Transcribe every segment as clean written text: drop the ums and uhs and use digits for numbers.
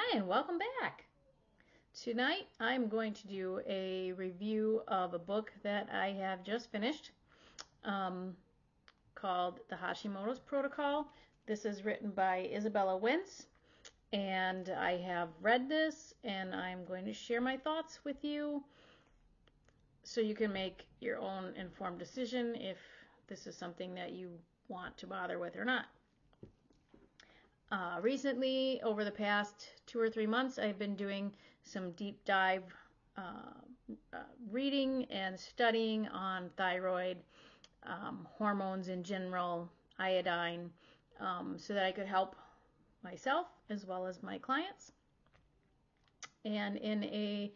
Hi, and welcome back. Tonight I'm going to do a review of a book that I have just finished um, called The Hashimoto's Protocol. This is written by Isabella Wentz, and I have read this, and I'm going to share my thoughts with you so you can make your own informed decision if this is something that you want to bother with or not. Recently, over the past 2 or 3 months, I've been doing some deep dive reading and studying on thyroid, hormones in general, iodine, so that I could help myself as well as my clients. And in a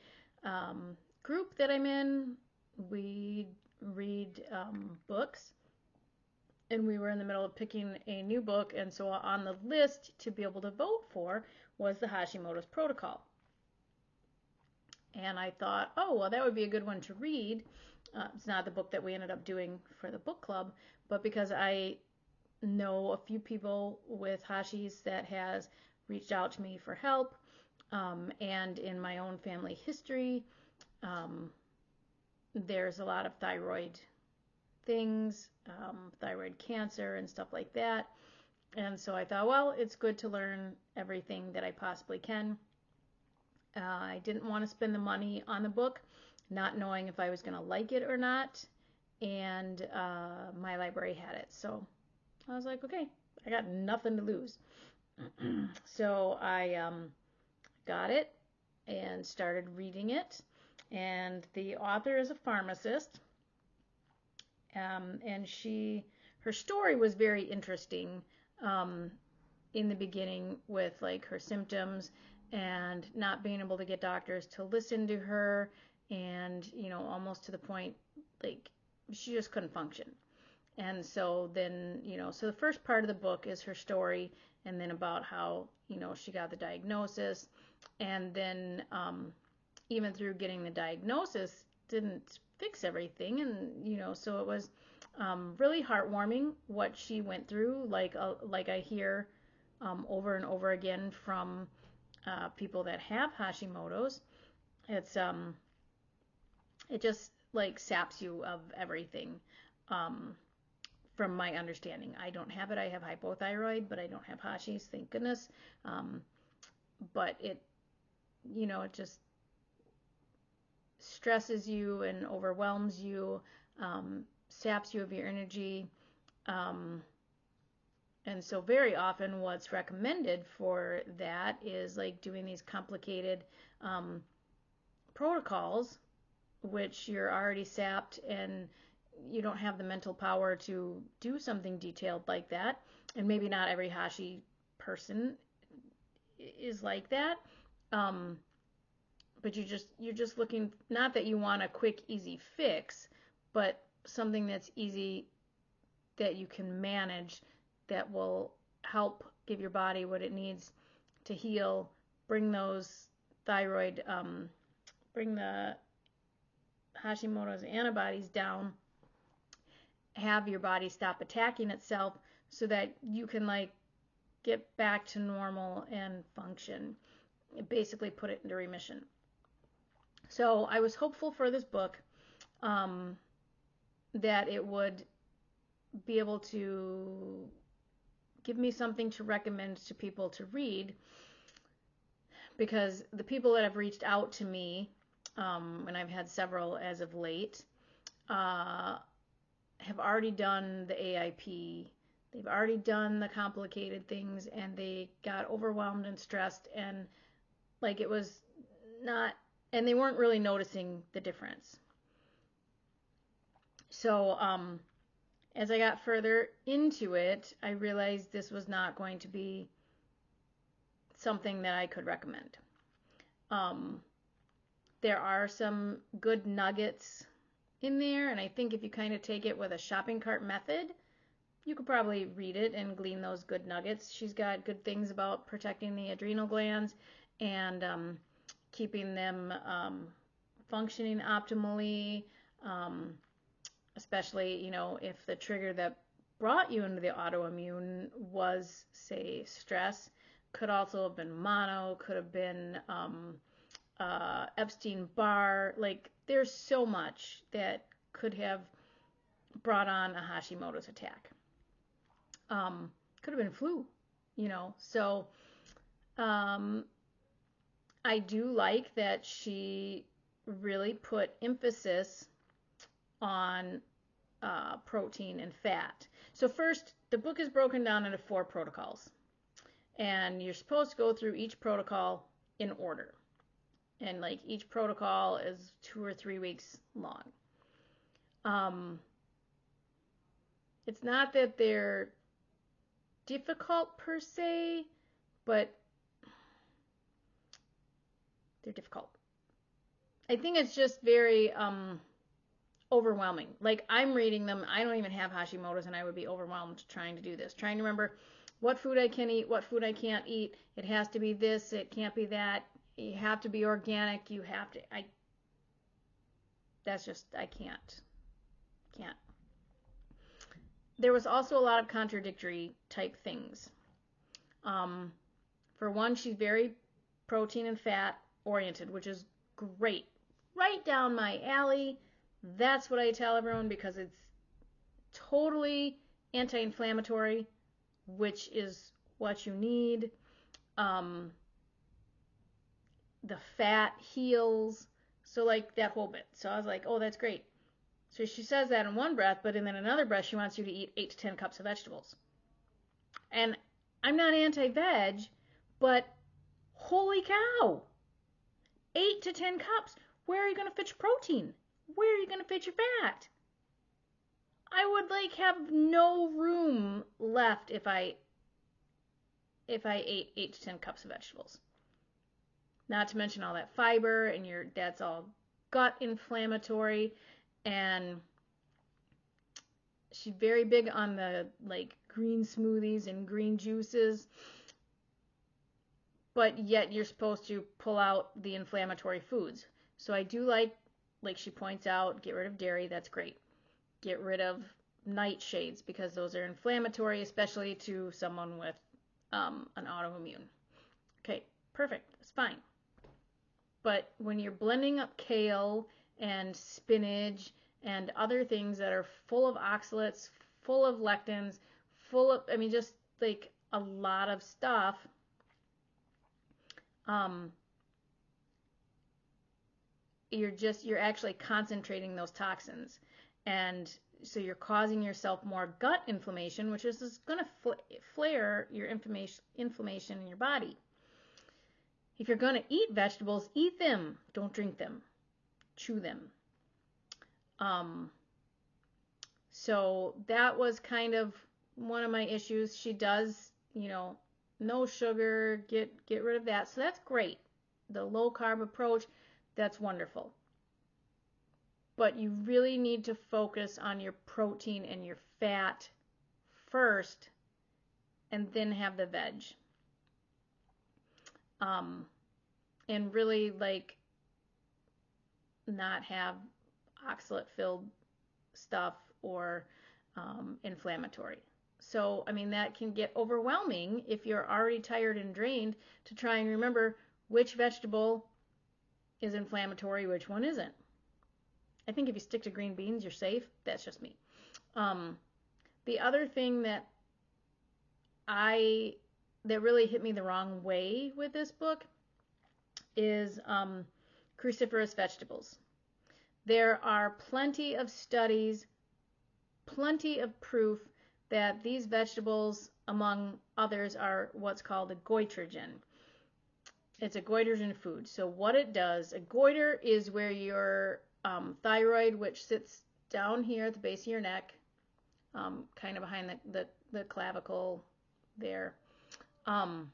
group that I'm in, we read books, and we were in the middle of picking a new book, and so on the list to be able to vote for was the Hashimoto's Protocol. And I thought, oh, well, that would be a good one to read. It's not the book that we ended up doing for the book club, but because I know a few people with Hashi's that has reached out to me for help, and in my own family history, there's a lot of thyroid things, thyroid cancer and stuff like that. And so I thought, well, it's good to learn everything that I possibly can. I didn't want to spend the money on the book, not knowing if I was going to like it or not. And my library had it. So I was like, okay, I got nothing to lose. So I got it and started reading it. And the author is a pharmacist. And her story was very interesting in the beginning with like her symptoms and not being able to get doctors to listen to her, and almost to the point like she just couldn't function. And so then so the first part of the book is her story, and then about how she got the diagnosis, and then even through getting the diagnosis didn't fix everything, and so it was really heartwarming what she went through, like I hear over and over again from people that have Hashimoto's. It's it just like saps you of everything. From my understanding, I don't have it. I have hypothyroid, but I don't have Hashi's, thank goodness. But it it just stresses you and overwhelms you, saps you of your energy. And so very often what's recommended for that is like doing these complicated protocols, which you're already sapped and you don't have the mental power to do something detailed like that. And maybe not every Hashi person is like that. But you're just looking, not that you want a quick, easy fix, but something that's easy that you can manage, that will help give your body what it needs to heal, bring those thyroid, bring the Hashimoto's antibodies down, have your body stop attacking itself so that you can like get back to normal and function, basically put it into remission. So I was hopeful for this book that it would be able to give me something to recommend to people to read, because the people that have reached out to me, and I've had several as of late, have already done the AIP. They've already done the complicated things, and they got overwhelmed and stressed, and like it was not, and they weren't really noticing the difference. So as I got further into it, I realized this was not going to be something that I could recommend. There are some good nuggets in there, and I think if you kind of take it with a shopping cart method, you could probably read it and glean those good nuggets. She's got good things about protecting the adrenal glands and keeping them functioning optimally, especially if the trigger that brought you into the autoimmune was, say, stress. could also have been mono, could have been Epstein-Barr. Like, there's so much that could have brought on a Hashimoto's attack. Could have been flu, So I do like that she really put emphasis on protein and fat. So first, the book is broken down into 4 protocols, and you're supposed to go through each protocol in order. And like each protocol is 2 or 3 weeks long. It's not that they're difficult per se, but they're difficult. I think it's just very overwhelming. Like, I'm reading them, I don't even have Hashimoto's, and I would be overwhelmed trying to do this. Trying to remember what food I can eat, what food I can't eat. It has to be this, it can't be that. You have to be organic. You have to. That's just, I can't. There was also a lot of contradictory type things. For one, she's very protein and fat oriented, which is great. Right down my alley. That's what I tell everyone, because it's totally anti-inflammatory, which is what you need. The fat heals. So like that whole bit. So I was like, oh, that's great. So she says that in one breath, but in another breath, she wants you to eat 8 to 10 cups of vegetables. And I'm not anti-veg, but holy cow, 8 to 10 cups. Where are you going to fit your protein? Where are you going to fit your fat? I would like have no room left if I ate 8 to 10 cups of vegetables. Not to mention all that fiber, and that's all gut inflammatory. And she's very big on the like green smoothies and green juices, but yet you're supposed to pull out the inflammatory foods. So I do like she points out, get rid of dairy. That's great. Get rid of nightshades, because those are inflammatory, especially to someone with an autoimmune. Okay, perfect. It's fine. But when you're blending up kale and spinach and other things that are full of oxalates, full of lectins, just like a lot of stuff, you're actually concentrating those toxins. And so you're causing yourself more gut inflammation, which is going to flare your inflammation in your body. If you're going to eat vegetables, eat them. Don't drink them. Chew them. So that was kind of one of my issues. She does, no sugar, get rid of that. So that's great. The low carb approach, that's wonderful. But you really need to focus on your protein and your fat first, and then have the veg. And really like not have oxalate filled stuff or inflammatory. So, that can get overwhelming if you're already tired and drained to try and remember which vegetable is inflammatory, which one isn't. I think if you stick to green beans, you're safe. That's just me. The other thing that really hit me the wrong way with this book is cruciferous vegetables. There are plenty of studies, plenty of proof that these vegetables, among others, are what's called a goitrogen. It's a goitrogen food. So what it does, a goiter is where your thyroid, which sits down here at the base of your neck, kind of behind the clavicle there. A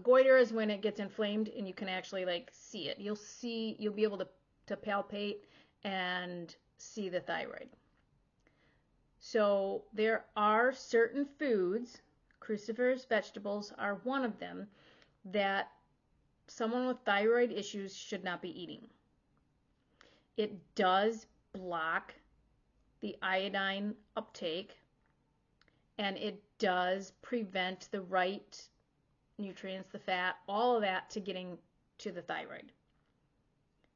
goiter is when it gets inflamed and you can actually see it. You'll be able to palpate and see the thyroid. So there are certain foods, cruciferous vegetables are one of them, that someone with thyroid issues should not be eating. It does block the iodine uptake, and it does prevent the right nutrients, the fat, all of that to getting to the thyroid.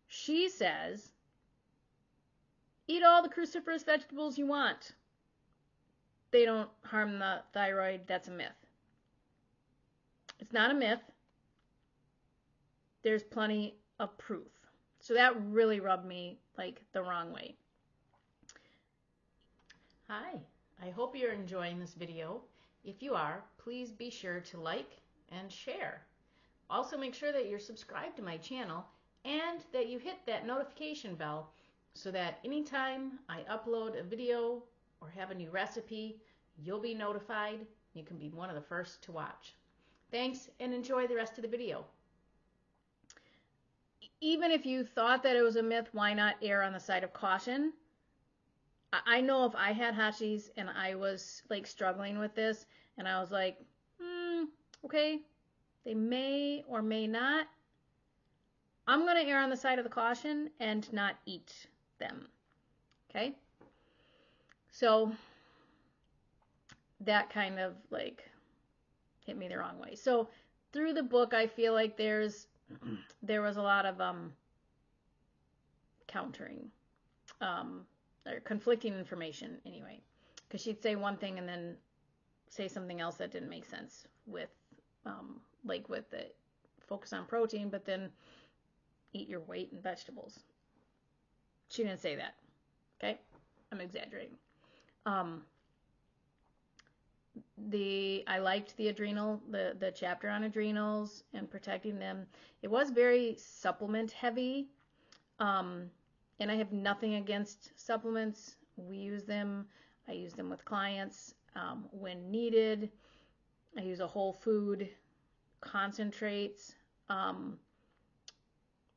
She says, eat all the cruciferous vegetables you want. They don't harm the thyroid. That's a myth. It's not a myth. There's plenty of proof. So that really rubbed me like the wrong way. Hi, I hope you're enjoying this video. If you are, please be sure to like and share. Also make sure that you're subscribed to my channel and that you hit that notification bell so that anytime I upload a video or have a new recipe, you'll be notified. You can be one of the first to watch. Thanks, and enjoy the rest of the video. Even if you thought that it was a myth, why not err on the side of caution? I know if I had Hashis and I was like struggling with this and I was like, okay, they may or may not, I'm going to err on the side of the caution and not eat them. Okay? So that kind of like hit me the wrong way. So through the book, I feel like there was a lot of countering or conflicting information anyway, because she'd say one thing and then say something else that didn't make sense with like with the focus on protein, but then eat your weight in vegetables. She didn't say that. Okay, I'm exaggerating. I liked the chapter on adrenals and protecting them. It was very supplement heavy, and I have nothing against supplements. We use them. I use them with clients when needed. I use a whole food concentrates,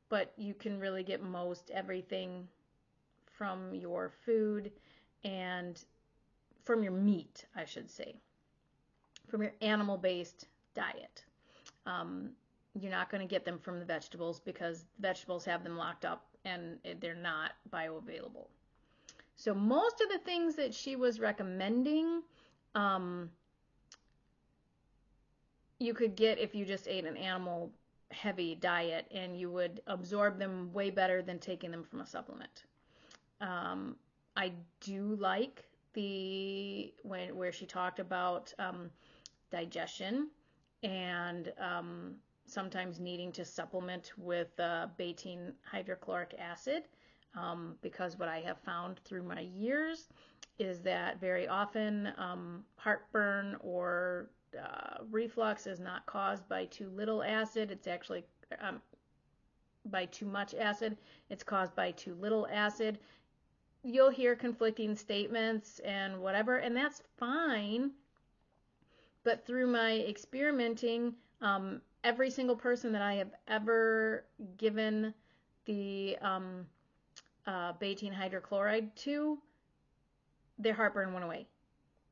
but you can really get most everything from your food and from your meat, I should say, from your animal-based diet. You're not going to get them from the vegetables because the vegetables have them locked up and they're not bioavailable. So most of the things that she was recommending, you could get if you just ate an animal-heavy diet, and you would absorb them way better than taking them from a supplement. I do like where she talked about digestion and sometimes needing to supplement with betaine hydrochloric acid, because what I have found through my years is that very often heartburn or reflux is not caused by too little acid. It's actually by too much acid. It's caused by too little acid. You'll hear conflicting statements and whatever, and that's fine. But through my experimenting, every single person that I have ever given the betaine hydrochloride to, their heartburn went away.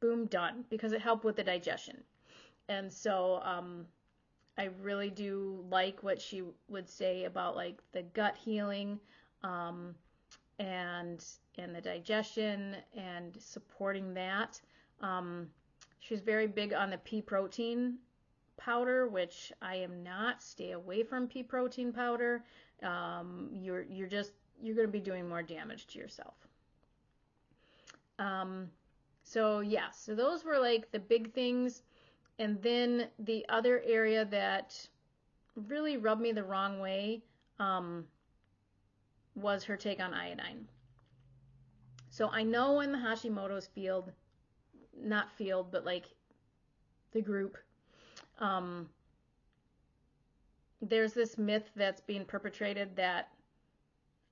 Boom, done, because it helped with the digestion. And so I really do like what she would say about like the gut healing and the digestion and supporting that. She's very big on the pea protein powder, which I am not. Stay away from pea protein powder. You're going to be doing more damage to yourself. So those were like the big things. And then the other area that really rubbed me the wrong way was her take on iodine. So I know in the Hashimoto's but like the group, there's this myth that's being perpetrated that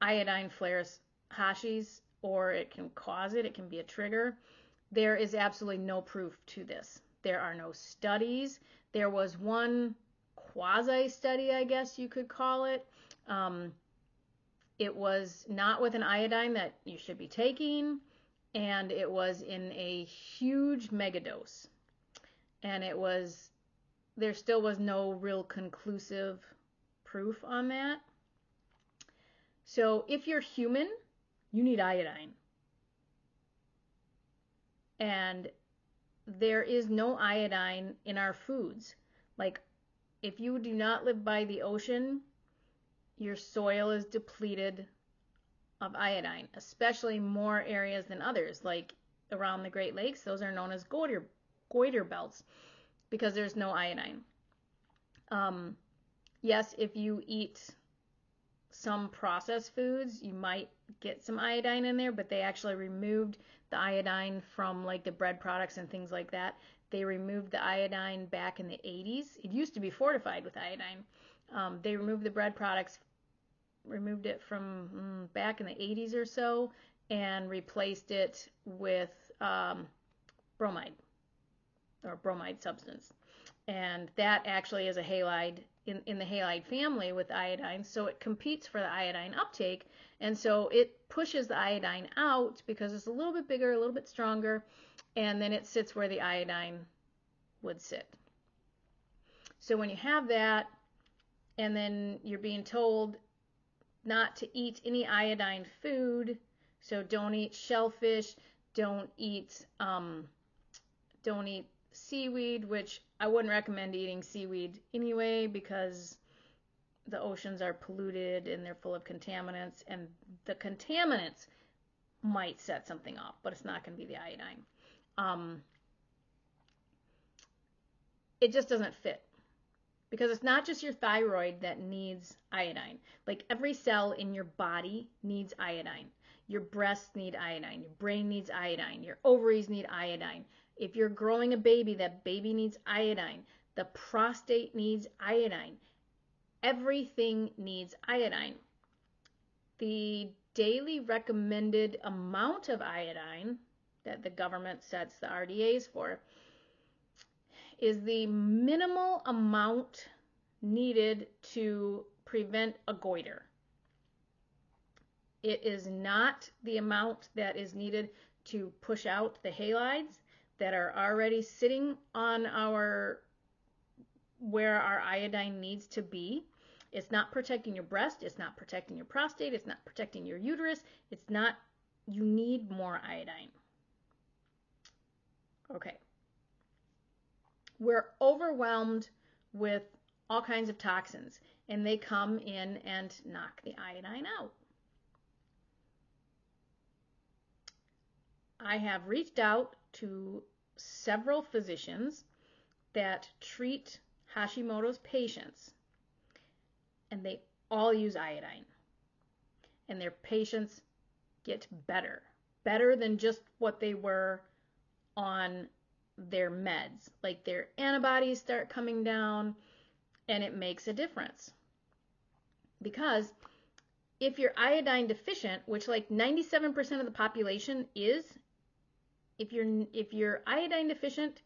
iodine flares Hashis, or it can cause it. It can be a trigger. There is absolutely no proof to this. There are no studies. There was one quasi-study, I guess you could call it. It was not with an iodine that you should be taking, and it was in a huge megadose. And there still was no real conclusive proof on that. So if you're human, you need iodine. And there is no iodine in our foods. Like if you do not live by the ocean, your soil is depleted of iodine, especially more areas than others, like around the Great Lakes. Those are known as goiter belts because there's no iodine. Yes, if you eat some processed foods, you might get some iodine in there, but they actually removed the iodine from like the bread products and things like that. They removed the iodine back in the 80s. It used to be fortified with iodine. They removed the bread products, removed it from back in the 80s or so, and replaced it with bromide or bromide substance. And that actually is a halide in the halide family with iodine, so it competes for the iodine uptake, and so it pushes the iodine out because it's a little bit bigger, a little bit stronger, and then it sits where the iodine would sit. So when you have that, and then you're being told not to eat any iodine food, so don't eat shellfish, don't eat seaweed, which I wouldn't recommend eating seaweed anyway because the oceans are polluted and they're full of contaminants, and the contaminants might set something off, but it's not going to be the iodine. It just doesn't fit because it's not just your thyroid that needs iodine. Like every cell in your body needs iodine. Your breasts need iodine. Your brain needs iodine. Your ovaries need iodine. If you're growing a baby, that baby needs iodine. The prostate needs iodine. Everything needs iodine. The daily recommended amount of iodine that the government sets the RDAs for is the minimal amount needed to prevent a goiter. It is not the amount that is needed to push out the halides that are already sitting on where our iodine needs to be. It's not protecting your breast, it's not protecting your prostate, it's not protecting your uterus, you need more iodine. Okay. We're overwhelmed with all kinds of toxins, and they come in and knock the iodine out. I have reached out to several physicians that treat Hashimoto's patients, and they all use iodine, and their patients get better than just what they were on their meds. Like their antibodies start coming down, and it makes a difference. Because if you're iodine deficient, which like 97% of the population is, if you're iodine deficient,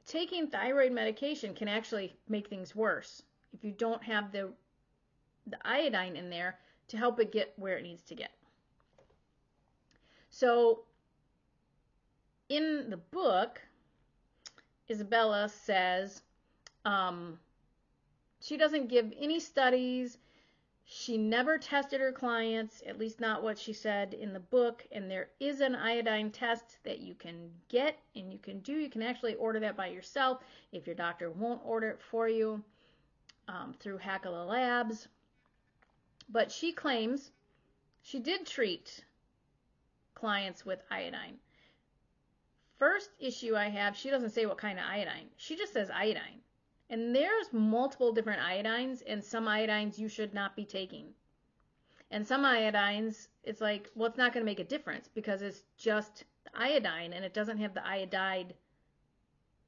taking thyroid medication can actually make things worse if you don't have the iodine in there to help it get where it needs to get. So in the book, Isabella says she doesn't give any studies. She never tested her clients, at least not what she said in the book, and there is an iodine test that you can get and you can do. You can actually order that by yourself if your doctor won't order it for you through Hakala Labs. But she claims she did treat clients with iodine. First issue I have, she doesn't say what kind of iodine. She just says iodine. And there's multiple different iodines, and some iodines you should not be taking. And some iodines, it's like, well, it's not going to make a difference because it's just the iodine and it doesn't have the iodide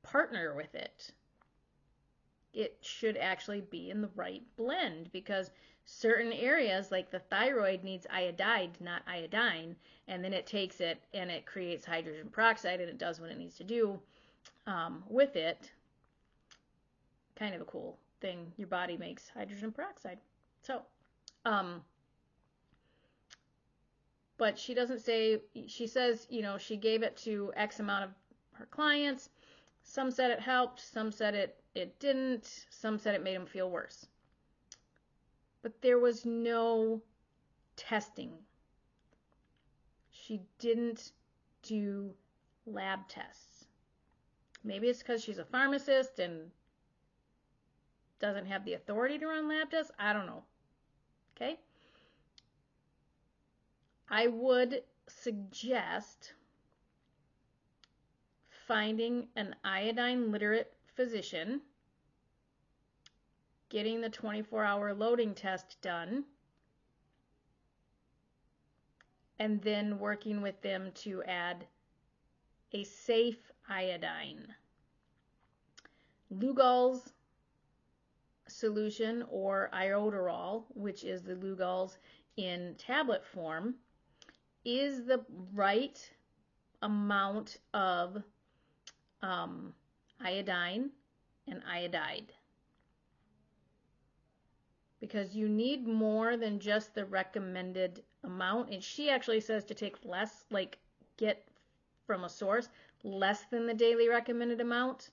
partner with it. It should actually be in the right blend because certain areas, like the thyroid, needs iodide, not iodine, and then it takes it and it creates hydrogen peroxide and it does what it needs to do with it. Kind of a cool thing. Your body makes hydrogen peroxide. So, but she doesn't say, she says, she gave it to X amount of her clients. Some said it helped, some said it didn't, some said it made them feel worse. But there was no testing. She didn't do lab tests. Maybe it's because she's a pharmacist and doesn't have the authority to run lab tests. I don't know. Okay? I would suggest finding an iodine literate physician, getting the 24-hour loading test done, and then working with them to add a safe iodine. Lugol's solution, or iodoral, which is the Lugol's in tablet form, is the right amount of iodine and iodide. Because you need more than just the recommended amount. And she actually says to take less, like get from a source less than the daily recommended amount.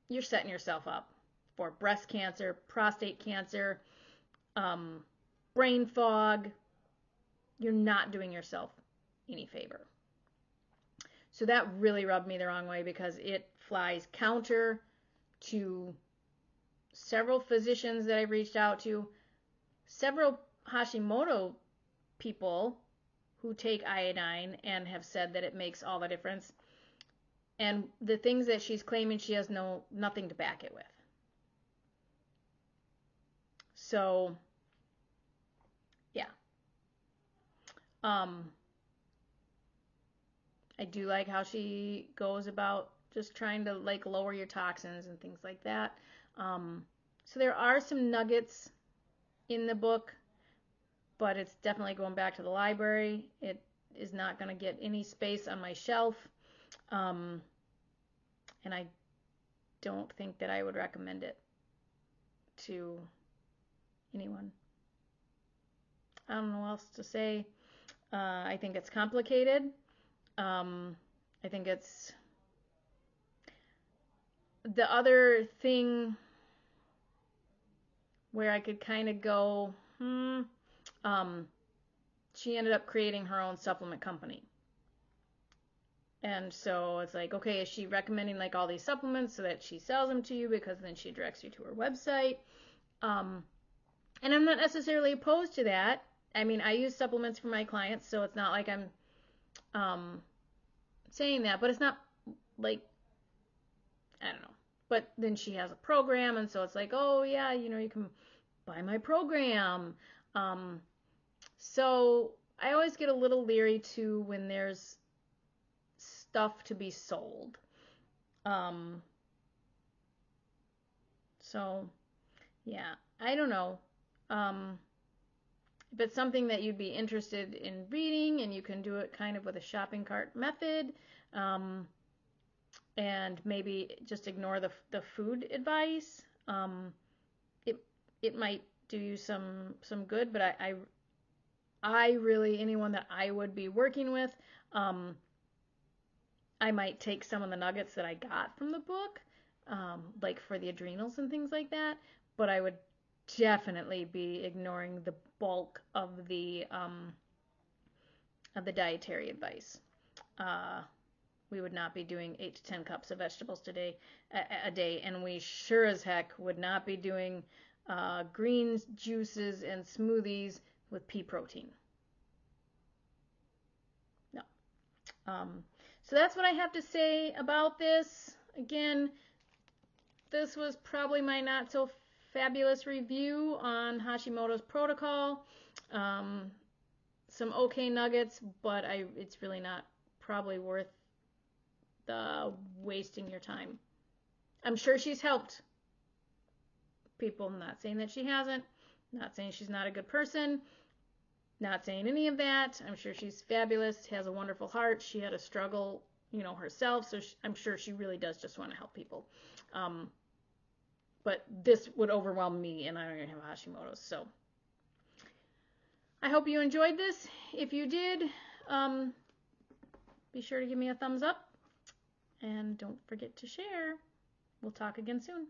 You're setting yourself up for breast cancer, prostate cancer, brain fog. You're not doing yourself any favor. So that really rubbed me the wrong way because it flies counter to several physicians that I've reached out to, several Hashimoto people who take iodine and have said that it makes all the difference. And the things that she's claiming, she has nothing to back it with. So, yeah. I do like how she goes about just trying to like lower your toxins and things like that. So there are some nuggets in the book, but it's definitely going back to the library. It is not going to get any space on my shelf. And I don't think that I would recommend it to anyone. I don't know what else to say. I think it's complicated. I think it's the other thing where I could kind of go, she ended up creating her own supplement company. And so it's like, okay, is she recommending like all these supplements so that she sells them to you because then she directs you to her website? And I'm not necessarily opposed to that. I mean, I use supplements for my clients, so it's not like I'm saying that, but it's not like, I don't know. But then she has a program, and so it's like, oh yeah, you can buy my program. So I always get a little leery too when there's stuff to be sold. So yeah, I don't know. If it's something that you'd be interested in reading, and you can do it kind of with a shopping cart method, and maybe just ignore the food advice, it might do you some good. But I really, anyone that I would be working with, I might take some of the nuggets that I got from the book, like for the adrenals and things like that, but I would definitely be ignoring the bulk of the dietary advice. We would not be doing 8 to 10 cups of vegetables a day, and we sure as heck would not be doing greens, juices, and smoothies with pea protein. No. So that's what I have to say about this. Again, this was probably my not so fabulous review on Hashimoto's protocol. Some okay nuggets, but it's really not probably worth the wasting your time. I'm sure she's helped people. I'm not saying that she hasn't. Not saying she's not a good person. Not saying any of that. I'm sure she's fabulous, has a wonderful heart. She had a struggle, herself, so I'm sure she really does just want to help people. But this would overwhelm me, and I don't even have Hashimoto's, so I hope you enjoyed this. If you did, be sure to give me a thumbs up, and don't forget to share. We'll talk again soon.